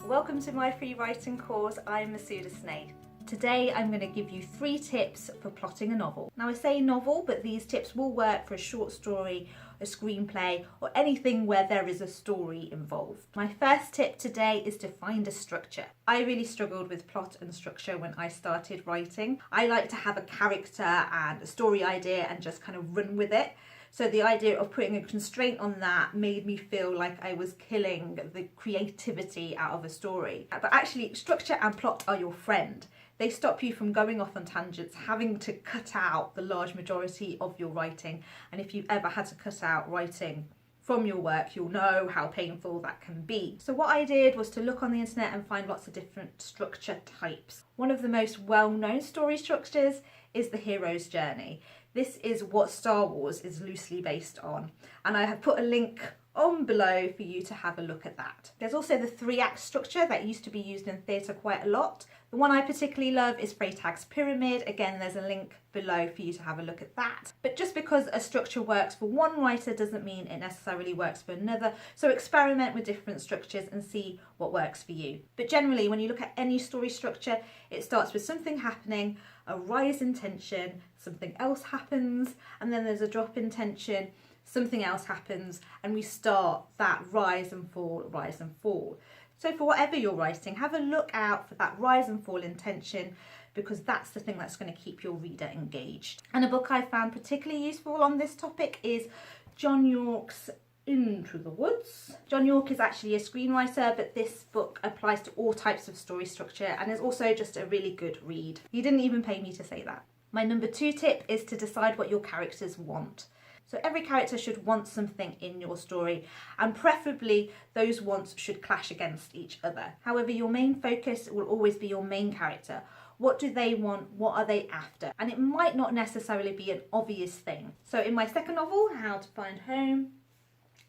Welcome to my free writing course. I'm Mahsuda. Today I'm going to give you 3 tips for plotting a novel. Now I say novel, but these tips will work for a short story, a screenplay, or anything where there is a story involved. My first tip today is to find a structure. I really struggled with plot and structure when I started writing. I like to have a character and a story idea and just kind of run with it. So the idea of putting a constraint on that made me feel like I was killing the creativity out of a story. But actually, structure and plot are your friend. They stop you from going off on tangents, having to cut out the large majority of your writing. And if you've ever had to cut out writing from your work, you'll know how painful that can be. So what I did was to look on the internet and find lots of different structure types. One of the most well-known story structures is the hero's journey. This is what Star Wars is loosely based on, and I have put a link on below for you to have a look at that. There's also the 3-act structure that used to be used in theatre quite a lot. The one I particularly love is Threeact's pyramid. Again, there's a link below for you to have a look at that. But just because a structure works for one writer doesn't mean it necessarily works for another. So experiment with different structures and see what works for you. But generally, when you look at any story structure, it starts with something happening, a rise in tension, something else happens, and then there's a drop in tension, something else happens, and we start that rise and fall, rise and fall. So for whatever you're writing, have a look out for that rise and fall in tension, because that's the thing that's going to keep your reader engaged. And a book I found particularly useful on this topic is John Yorke's Into the Woods. John Yorke is actually a screenwriter, but this book applies to all types of story structure and is also just a really good read. He didn't even pay me to say that. My number 2 tip is to decide what your characters want. So every character should want something in your story, and preferably those wants should clash against each other. However, your main focus will always be your main character. What do they want? What are they after? And it might not necessarily be an obvious thing. So in my second novel, How to Find Home,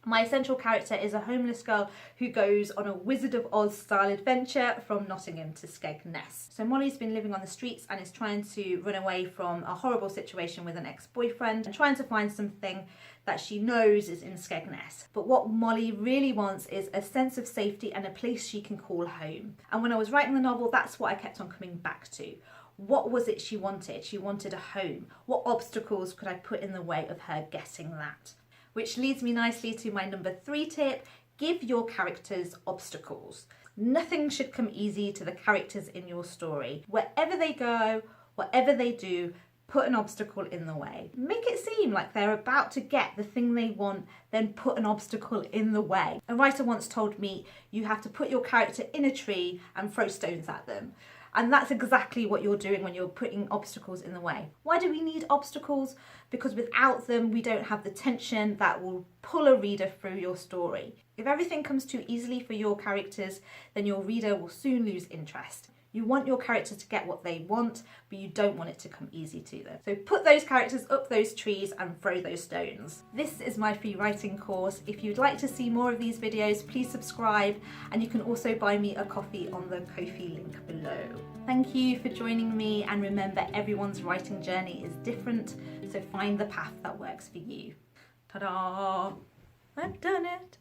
my central character is a homeless girl who goes on a Wizard of Oz style adventure from Nottingham to Skegness. So Molly's been living on the streets and is trying to run away from a horrible situation with an ex-boyfriend and trying to find something that she knows is in Skegness. But what Molly really wants is a sense of safety and a place she can call home. And when I was writing the novel, that's what I kept on coming back to. What was it she wanted? She wanted a home. What obstacles could I put in the way of her getting that? Which leads me nicely to my number 3 tip: give your characters obstacles. Nothing should come easy to the characters in your story. Wherever they go, whatever they do, put an obstacle in the way. Make it seem like they're about to get the thing they want, then put an obstacle in the way. A writer once told me you have to put your character in a tree and throw stones at them. And that's exactly what you're doing when you're putting obstacles in the way. Why do we need obstacles? Because without them, we don't have the tension that will pull a reader through your story. If everything comes too easily for your characters, then your reader will soon lose interest. You want your character to get what they want, but you don't want it to come easy to them. So put those characters up those trees and throw those stones. This is my free writing course. If you'd like to see more of these videos, please subscribe, and you can also buy me a coffee on the Ko-fi link below. Thank you for joining me, and remember, everyone's writing journey is different, so find the path that works for you. Ta-da! I've done it!